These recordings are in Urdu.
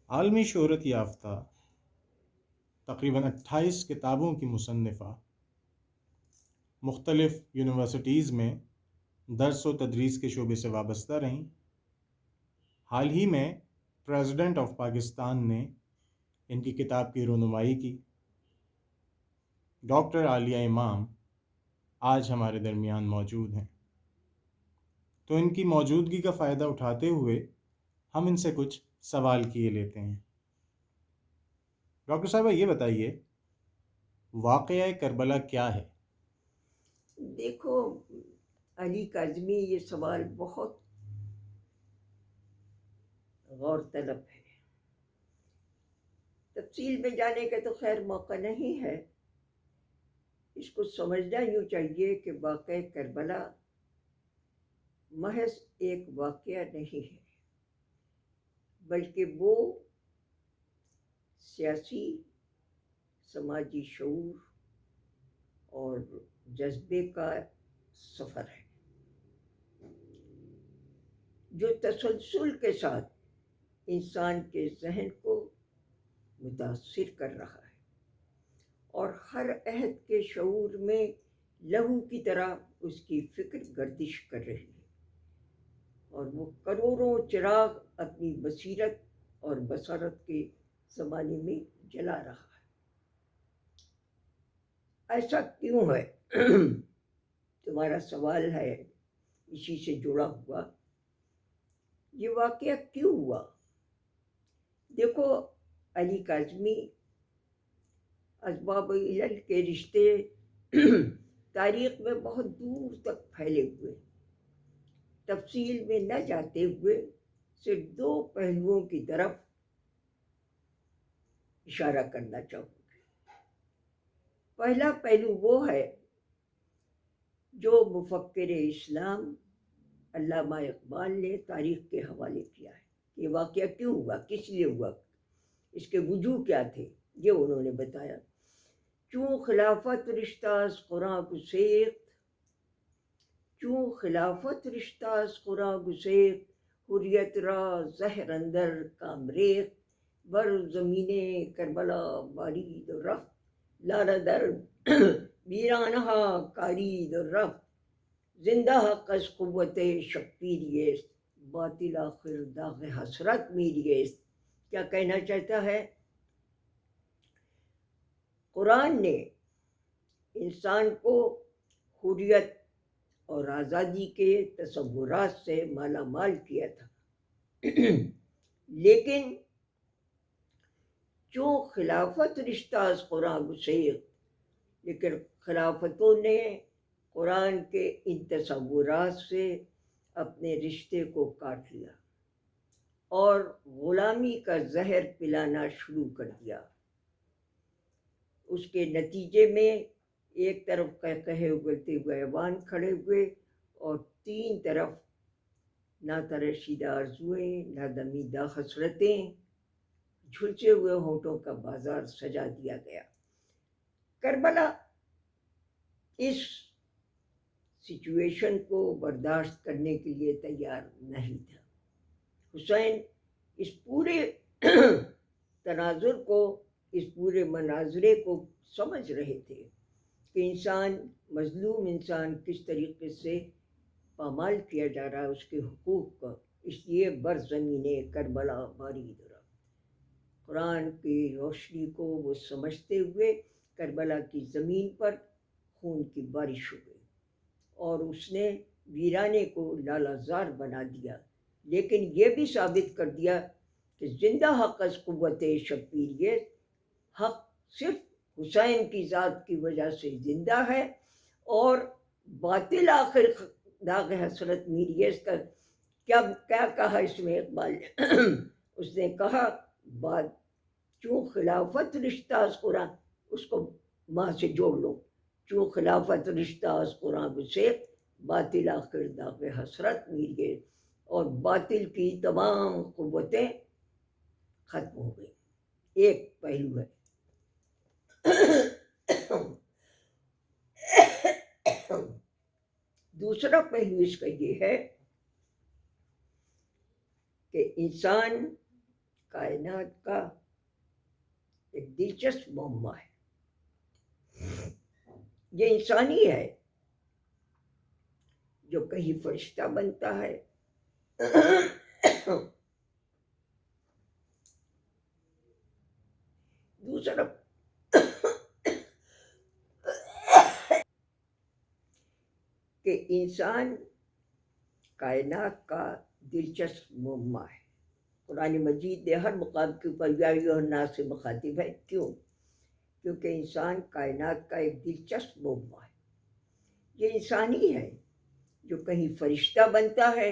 عالمی شہرت یافتہ تقریباً 28 کتابوں کی مصنفہ، مختلف یونیورسٹیز میں درس و تدریس کے شعبے سے وابستہ رہیں۔ حال ہی میں پریزیڈنٹ آف پاکستان نے ان کی کتاب کی رونمائی کی۔ ڈاکٹر عالیہ امام آج ہمارے درمیان موجود ہیں، تو ان کی موجودگی کا فائدہ اٹھاتے ہوئے ہم ان سے کچھ سوال کیے لیتے ہیں۔ ڈاکٹر صاحبہ، یہ بتائیے واقعہ کربلا کیا ہے؟ دیکھو علی کاظمی، یہ سوال بہت غور طلب ہے۔ تفصیل میں جانے کا تو خیر موقع نہیں ہے۔ اس کو سمجھنا یوں چاہیے کہ واقعہ کربلا محض ایک واقعہ نہیں ہے، بلکہ وہ سیاسی، سماجی شعور اور جذبے کا سفر ہے جو تسلسل کے ساتھ انسان کے ذہن کو متاثر کر رہا ہے اور ہر عہد کے شعور میں لہو کی طرح اس کی فکر گردش کر رہی ہے، اور وہ کروڑوں چراغ اپنی بصیرت اور بصارت کے زمانے میں جلا رہا ہے۔ ایسا کیوں ہے؟ تمہارا سوال ہے اسی سے جڑا ہوا، یہ واقعہ کیوں ہوا؟ دیکھو علی کاظمی، اسباب علل کے رشتے تاریخ میں بہت دور تک پھیلے ہوئے۔ تفصیل میں نہ جاتے ہوئے صرف دو پہلوؤں کی طرف اشارہ کرنا چاہوں گی۔ پہلا پہلو وہ ہے جو مفکر اسلام علامہ اقبال نے تاریخ کے حوالے کیا ہے۔ یہ واقعہ کیوں ہوا، کس لیے ہوا، اس کے وجوہ کیا تھے، یہ انہوں نے بتایا۔ چوں خلافت رشتہ از قرآن گسیخت، چوں خلافت رشتہ از قرآن گسیخت، حریت را زہر اندر کام ریخت، بر زمین کربلا بارید و رفت، لاله در ویرانہا کارید و رفت، زندہ حق از قوت شبیری است، باطل آخر داغ حسرت میری است۔ کیا کہنا چاہتا ہے؟ قرآن نے انسان کو حریت اور آزادی کے تصورات سے مالا مال کیا تھا، لیکن چوں خلافت رشتہ از قرآن گسیخت، لیکن خلافتوں نے قرآن کے ان تصورات سے اپنے رشتے کو کاٹ لیا اور غلامی کا زہر پلانا شروع کر دیا۔ اس کے نتیجے میں ایک طرف قہقہے اگلتے ہوئے ایوان کھڑے ہوئے اور تین طرف نہ ترشیدہ آرزوئیں، نہ دمیدہ حسرتیں، جھلسے ہوئے ہونٹوں کا بازار سجا دیا گیا۔ کربلا اس سچویشن کو برداشت کرنے کے لیے تیار نہیں تھا۔ حسین اس پورے تناظر کو، اس پورے مناظرے کو سمجھ رہے تھے کہ انسان، مظلوم انسان کس طریقے سے پامال کیا جا رہا ہے اس کے حقوق کا، اس لیے بر زمین کربلا بارید رہا۔ قرآن کی روشنی کو وہ سمجھتے ہوئے کربلا کی زمین پر خون کی بارش ہو گئی اور اس نے ویرانے کو لالہ زار بنا دیا، لیکن یہ بھی ثابت کر دیا کہ زندہ حق از قوت شبیریت، حق صرف حسین کی ذات کی وجہ سے زندہ ہے، اور باطل آخر داغ حسرت میری ہے۔ اس کا کیا کہا اس میں اقبال نے؟ اس نے کہا چوں خلافت رشتہ از قرآن، اس کو ماں سے جوڑ لو، چوں خلافت رشتہ از قرآن گسیخت، باطل آخر داغ حسرت میری ہے، اور باطل کی تمام قوتیں ختم ہو گئی۔ ایک پہلو ہے۔ دوسرا پہلو اس کا یہ ہے کہ انسان کائنات کا ایک دلچسپ معمہ ہے. یہ انسانی ہے جو کہیں فرشتہ بنتا ہے دوسرا کہ انسان کائنات کا دلچسپ معمہ ہے. قرآن مجید نے ہر مقام کے اوپر یا ایھا الناس سے مخاطب ہے. کیوں؟ کیونکہ انسان کائنات کا ایک دلچسپ معمہ ہے. یہ انسانی ہے جو کہیں فرشتہ بنتا ہے،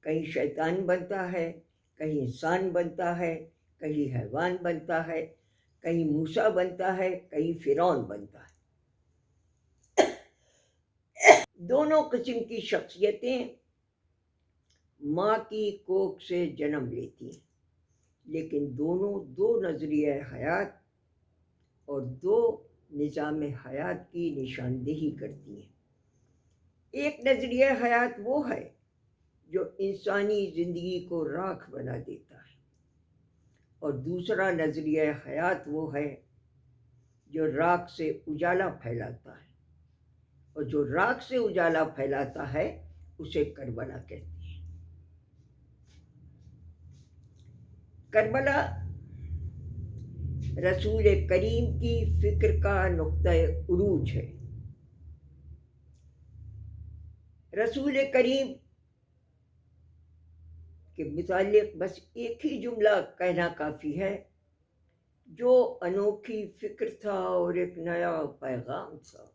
کہیں شیطان بنتا ہے، کہیں انسان بنتا ہے، کہیں حیوان بنتا ہے، کہیں موسیٰ بنتا ہے، کہیں فرعون بنتا ہے. دونوں قسم کی شخصیتیں ماں کی کوکھ سے جنم لیتی ہیں، لیکن دونوں دو نظریہ حیات اور دو نظام حیات کی نشاندہی کرتی ہیں. ایک نظریہ حیات وہ ہے جو انسانی زندگی کو راکھ بنا دیتا ہے، اور دوسرا نظریہ حیات وہ ہے جو راکھ سے اجالا پھیلاتا ہے، اور جو راکھ سے اجالا پھیلاتا ہے اسے کربلا کہتے ہیں. کربلا رسول کریم کی فکر کا نقطہ عروج ہے. رسول کریم کے متعلق بس ایک ہی جملہ کہنا کافی ہے، جو انوکھی فکر تھا اور ایک نیا پیغام تھا.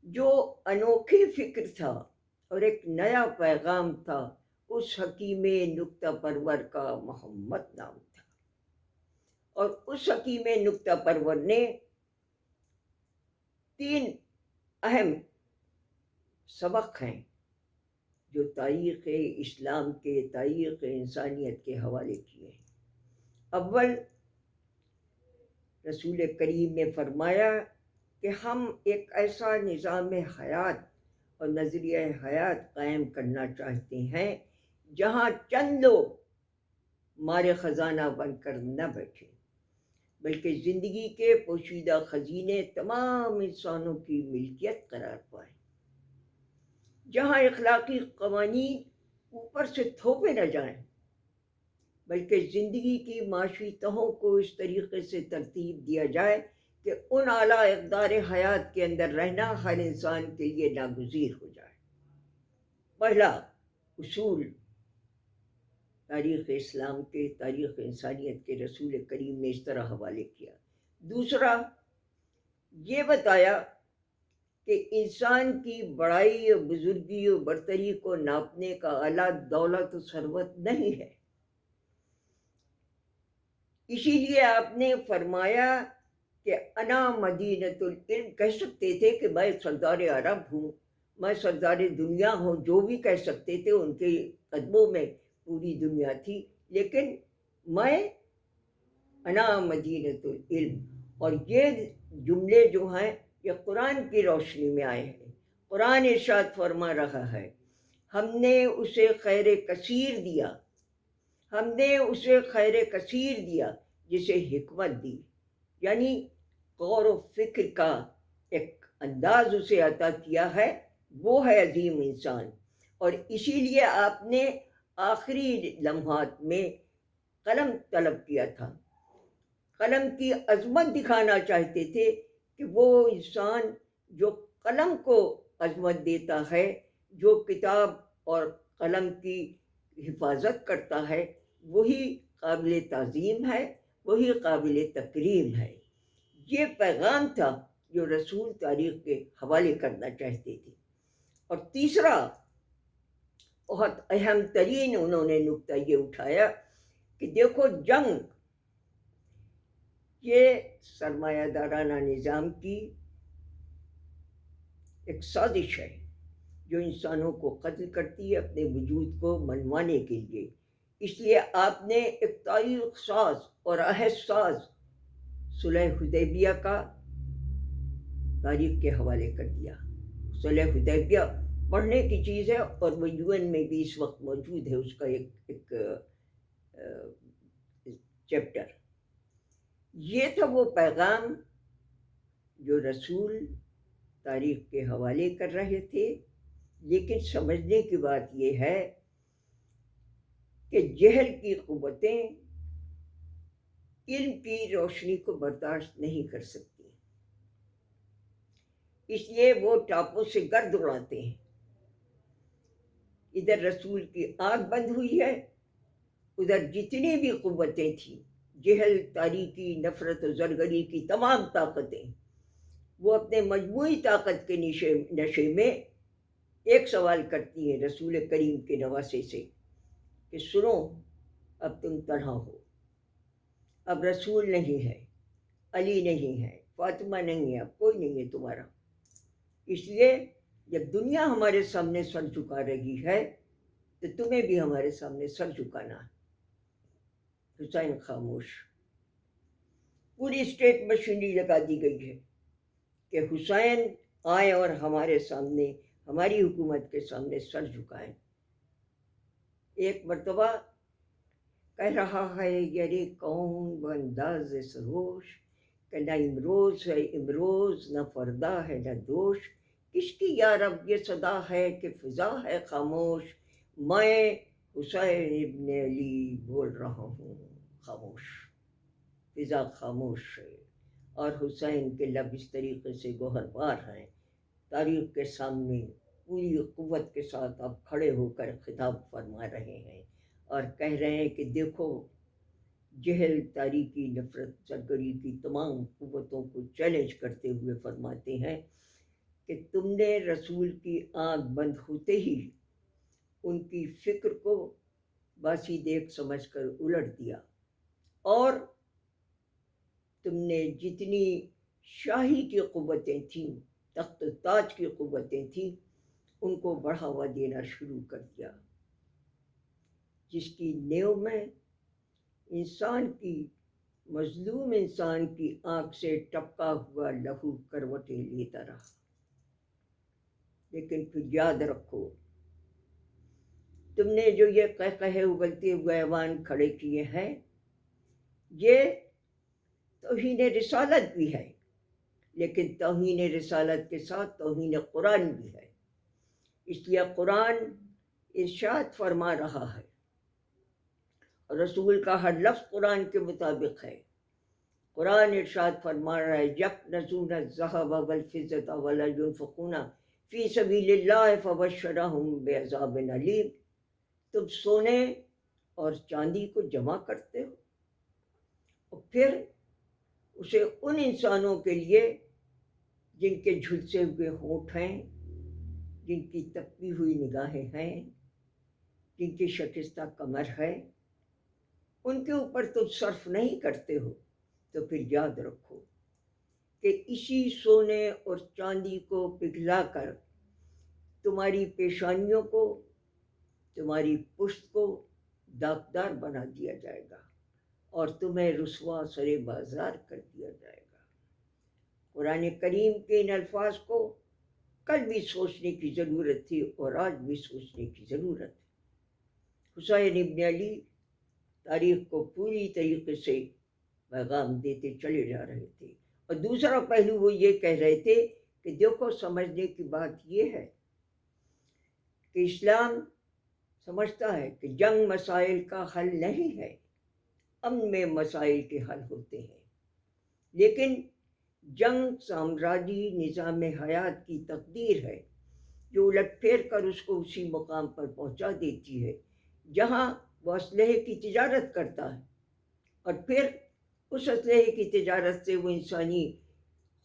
جو انوکھی فکر تھا اور ایک نیا پیغام تھا، اس حکیم نکتہ پرور کا محمد نام تھا. اور اس حکیم نکتہ پرور نے 3 اہم سبق ہیں جو تاریخ اسلام کے، تاریخ انسانیت کے حوالے کیے ہیں. اول، رسول کریم نے فرمایا کہ ہم ایک ایسا نظام حیات اور نظریہ حیات قائم کرنا چاہتے ہیں جہاں چند لوگ مارے خزانہ بن کر نہ بیٹھے، بلکہ زندگی کے پوشیدہ خزینے تمام انسانوں کی ملکیت قرار پائیں. جہاں اخلاقی قوانین اوپر سے تھوپے نہ جائیں، بلکہ زندگی کی معاشی تہوں کو اس طریقے سے ترتیب دیا جائے کہ ان اعلیٰ اقدار حیات کے اندر رہنا ہر انسان کے لیے ناگزیر ہو جائے. پہلا اصول تاریخ اسلام کے، تاریخ انسانیت کے رسول کریم نے اس طرح حوالے کیا. دوسرا، یہ بتایا کہ انسان کی بڑائی اور بزرگی اور برتری کو ناپنے کا آلہ دولت و ثروت نہیں ہے. اسی لیے آپ نے فرمایا کہ انا مدینۃ العلم. کہہ سکتے تھے کہ میں سردار عرب ہوں، میں سردار دنیا ہوں، جو بھی کہہ سکتے تھے، ان کے قدموں میں پوری دنیا تھی، لیکن میں انا مدینۃ العلم. اور یہ جملے جو ہیں یہ قرآن کی روشنی میں آئے ہیں. قرآن ارشاد فرما رہا ہے، ہم نے اسے خیر کثیر دیا، ہم نے اسے خیر کثیر دیا جسے حکمت دی، یعنی غور و فکر کا ایک انداز اسے عطا کیا ہے. وہ ہے عظیم انسان. اور اسی لیے آپ نے آخری لمحات میں قلم طلب کیا تھا. قلم کی عظمت دکھانا چاہتے تھے کہ وہ انسان جو قلم کو عظمت دیتا ہے، جو کتاب اور قلم کی حفاظت کرتا ہے، وہی قابل تعظیم ہے، وہی قابل تکریم ہے. یہ پیغام تھا جو رسول تاریخ کے حوالے کرنا چاہتے تھے. اور تیسرا بہت اہم ترین انہوں نے نکتہ یہ اٹھایا کہ دیکھو، جنگ یہ سرمایہ دارانہ نظام کی ایک سازش ہے جو انسانوں کو قتل کرتی ہے اپنے وجود کو منوانے کے لیے. اس لیے آپ نے ایک تاریخ ساز اور عہد ساز صلح حدیبیہ کا تاریخ کے حوالے کر دیا. صلح حدیبیہ پڑھنے کی چیز ہے، اور وہ UN میں بھی اس وقت موجود ہے. اس کا ایک چیپٹر. یہ تھا وہ پیغام جو رسول تاریخ کے حوالے کر رہے تھے. لیکن سمجھنے کی بات یہ ہے کہ جہل کی قوتیں علم کی روشنی کو برداشت نہیں کر سکتی، اس لیے وہ ٹاپوں سے گرد اڑاتے ہیں. ادھر رسول کی آنکھ بند ہوئی ہے، ادھر جتنی بھی قوتیں تھیں، جہل، تاریکی، نفرت و زرگری کی تمام طاقتیں، وہ اپنے مجموعی طاقت کے نشے میں ایک سوال کرتی ہیں رسول کریم کے نواسے سے کہ سنو، اب تم تنہا ہو، اب رسول نہیں ہے، علی نہیں ہے، فاطمہ نہیں ہے، اب کوئی نہیں ہے تمہارا. اس لیے جب دنیا ہمارے سامنے سر جھکا رہی ہے تو تمہیں بھی ہمارے سامنے سر جھکانا ہے. حسین خاموش. پوری اسٹیٹ مشینری لگا دی گئی ہے کہ حسین آئے اور ہمارے سامنے، ہماری حکومت کے سامنے سر جھکائیں. ایک مرتبہ کہہ رہا ہے یارے کون وہ انداز سروش کہ نہ امروز ہے امروز، نہ فردا ہے نہ دوش. کس کی یا رب یہ صدا ہے کہ فضا ہے خاموش. میں حسین ابن علی بول رہا ہوں خاموش. فضا خاموش ہے اور حسین کے لب اس طریقے سے گوہربار ہیں. تاریخ کے سامنے پوری قوت کے ساتھ آپ کھڑے ہو کر خطاب فرما رہے ہیں اور کہہ رہے ہیں کہ دیکھو، جہل، تاریکی، نفرت، زرگری کی تمام قوتوں کو چیلنج کرتے ہوئے فرماتے ہیں کہ تم نے رسول کی آنکھ بند ہوتے ہی ان کی فکر کو باسی دیکھ سمجھ کر الٹ دیا، اور تم نے جتنی شاہی کی قوتیں تھیں، تخت و تاج کی قوتیں تھیں، ان کو بڑھاوا دینا شروع کر دیا، جس کی نیو میں انسان کی، مظلوم انسان کی آنکھ سے ٹپکا ہوا لہو کروٹیں لیتا رہا. لیکن پھر یاد رکھو، تم نے جو یہ قہقہے ابلتے ہوئے ایوان کھڑے کیے ہیں، یہ توہین رسالت بھی ہے، لیکن توہین رسالت کے ساتھ توہین قرآن بھی ہے. اس لیے قرآن ارشاد فرما رہا ہے، اور رسول کا ہر لفظ قرآن کے مطابق ہے. قرآن ارشاد فرما رہا ہے یکنزون الذھب والفضة ولا ينفقون فی سبیل اللہ فبشرہم بعذاب علیم. تم سونے اور چاندی کو جمع کرتے ہو اور پھر اسے ان انسانوں کے لیے جن کے جھلسے ہوئے ہونٹ ہیں، جن کی تپی ہوئی نگاہیں ہیں، جن کی شکستہ کمر ہے، ان کے اوپر تم صرف نہیں کرتے ہو. تو پھر یاد رکھو کہ اسی سونے اور چاندی کو پگھلا کر تمہاری پیشانیوں کو، تمہاری پشت کو داغدار بنا دیا جائے گا اور تمہیں رسوا سرے بازار کر دیا جائے گا. قرآن کریم کے ان الفاظ کو کل بھی سوچنے کی ضرورت تھی اور آج بھی سوچنے کی ضرورت ہے. حسین ابن علی تاریخ کو پوری طریقے سے پیغام دیتے چلے جا رہے تھے، اور دوسرا پہلو وہ یہ کہہ رہے تھے کہ دیکھو، سمجھنے کی بات یہ ہے کہ اسلام سمجھتا ہے کہ جنگ مسائل کا حل نہیں ہے، امن میں مسائل کے حل ہوتے ہیں. لیکن جنگ سامراجی نظام حیات کی تقدیر ہے جو الٹ پھیر کر اس کو اسی مقام پر پہنچا دیتی ہے جہاں وہ اسلحے کی تجارت کرتا ہے، اور پھر اس اسلحے کی تجارت سے وہ انسانی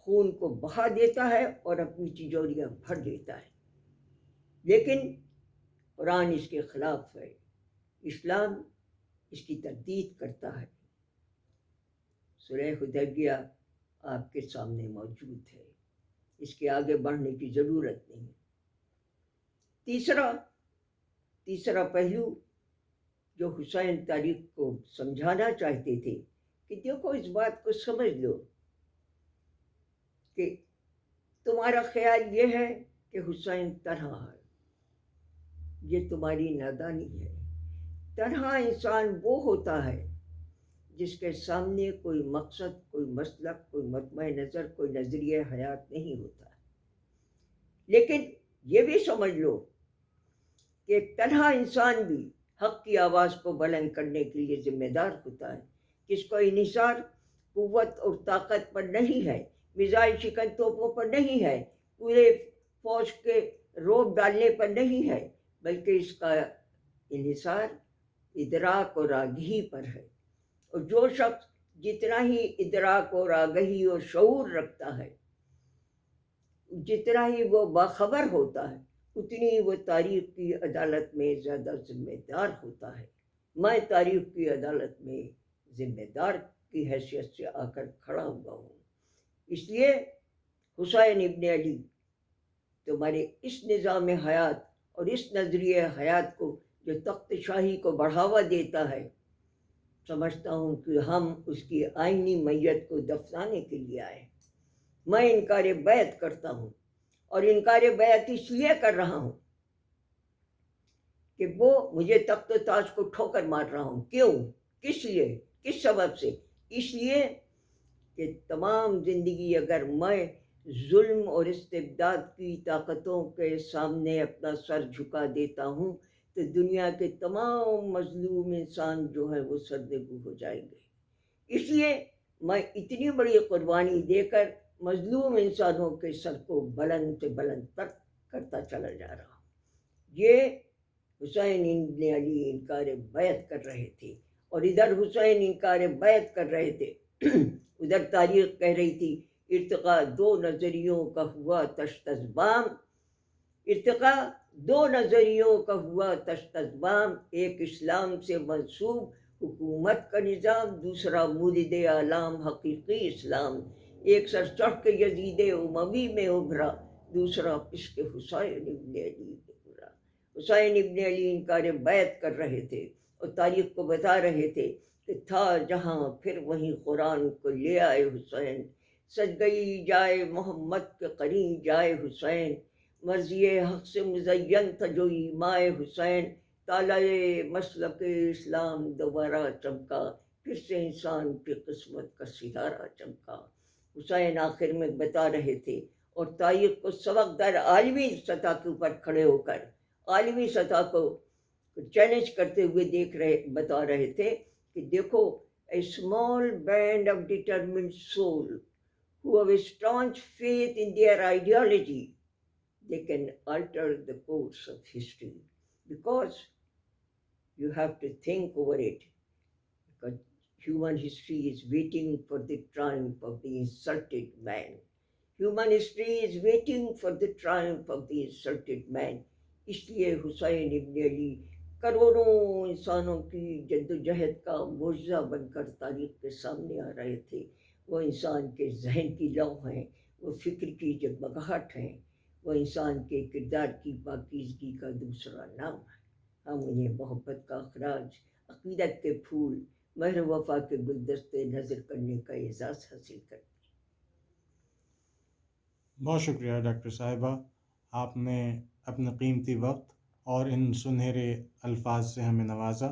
خون کو بہا دیتا ہے اور اپنی تجوریاں بھر دیتا ہے. لیکن قرآن اس کے خلاف ہے، اسلام اس کی تردید کرتا ہے. صلح حدیبیہ آپ کے سامنے موجود ہے، اس کے آگے بڑھنے کی ضرورت نہیں. تیسرا پہلو جو حسین تاریخ کو سمجھانا چاہتے تھے کہ دیکھو، اس بات کو سمجھ لو کہ تمہارا خیال یہ ہے کہ حسین تنہا ہے، یہ تمہاری نادانی ہے. تنہا انسان وہ ہوتا ہے جس کے سامنے کوئی مقصد، کوئی مسلک، کوئی مطمع نظر، کوئی نظریہ حیات نہیں ہوتا. لیکن یہ بھی سمجھ لو کہ ایک تنہا انسان بھی حق کی آواز کو بلند کرنے کے لیے ذمہ دار ہوتا ہے. کس کو انحصار قوت اور طاقت پر نہیں ہے، میزائل شکن توپوں پر نہیں ہے، پورے فوج کے روب ڈالنے پر نہیں ہے، بلکہ اس کا انحصار ادراک اور آگہی پر ہے. اور جو شخص جتنا ہی ادراک اور آگہی اور شعور رکھتا ہے، جتنا ہی وہ باخبر ہوتا ہے، اتنی ہی وہ تاریخ کی عدالت میں زیادہ ذمہ دار ہوتا ہے. میں تاریخ کی عدالت میں ذمہ دار کی حیثیت سے آ کر کھڑا ہوا ہوں. اس لیے حسین ابن علی تمہارے اس نظام حیات اور اس نظریہ حیات کو جو تخت شاہی کو بڑھاوا دیتا ہے، سمجھتا ہوں کہ ہم اس کی آئینی میت کو دفنانے کے لیے آئے. میں انکار بیعت کرتا ہوں، اور انکار بیعت اس لیے کر رہا ہوں کہ وہ مجھے تخت و تاج کو ٹھوکر مار رہا ہوں. کیوں؟ کس لیے؟ کس سبب سے؟ اس لیے کہ تمام زندگی اگر میں ظلم اور استبداد کی طاقتوں کے سامنے اپنا سر جھکا دیتا ہوں تو دنیا کے تمام مظلوم انسان جو ہیں وہ سرنگو ہو جائیں گے. اس لیے میں اتنی بڑی قربانی دے کر مظلوم انسانوں کے سر کو بلند سے بلند تر کرتا چلا جا رہا ہوں. یہ حسین ابن علی انکار بیعت کر رہے تھے، اور ادھر حسین انکار بیعت کر رہے تھے، ادھر تاریخ کہہ رہی تھی ارتقاء دو نظریوں کا ہوا تشت از بام. ارتقاء دو نظریوں کا ہوا تشت از بام، ایک اسلام سے منسوب حکومت کا نظام، دوسرا مولد اعلام حقیقی اسلام. ایک سر چڑھ کے یزید اموی میں ابھرا، دوسرا عشق حسین ابن علی میں ابھرا. حسین ابن علی انکار بیعت کر رہے تھے اور تاریخ کو بتا رہے تھے کہ تھا جہاں پھر وہیں قرآن کو لے آئے حسین. سج گئی جائے محمد کے قرین جائے حسین، مرضی حق سے مزین تھا جو ایمائے حسین. تالہ مسلک اسلام دوبارہ چمکا، پھر سے انسان کی قسمت کا ستارہ چمکا. حسین آخر میں بتا رہے تھے، اور تاریخ کو سبق در عالمی سطح کے اوپر کھڑے ہو کر عالمی سطح کو چیلنج کرتے ہوئے بتا رہے تھے کہ دیکھو، a small band of determined soul who have a staunch faith in their ideology, they can alter the course of history, because you have to think over it, because human history is waiting for the triumph of the insulted man. Human history is waiting for the triumph of the insulted man. اس لیے حسین ابن علی کروڑوں انسانوں کی جدوجہد کا معجزہ بن کر تاریخ کے سامنے آ رہے تھے. وہ انسان کے ذہن کی لو ہیں، وہ فکر کی جگمگاہٹ ہیں، وہ انسان کے کردار کی پاکیزگی کا دوسرا نام ہے. ہم انہیں محبت کا اخراج، عقیدت کے پھول، مہر وفا کے گلدستے نظر کرنے کا اعزاز حاصل کرتے. بہت شکریہ ڈاکٹر صاحبہ، آپ نے اپنا قیمتی وقت اور ان سنہرے الفاظ سے ہمیں نوازا.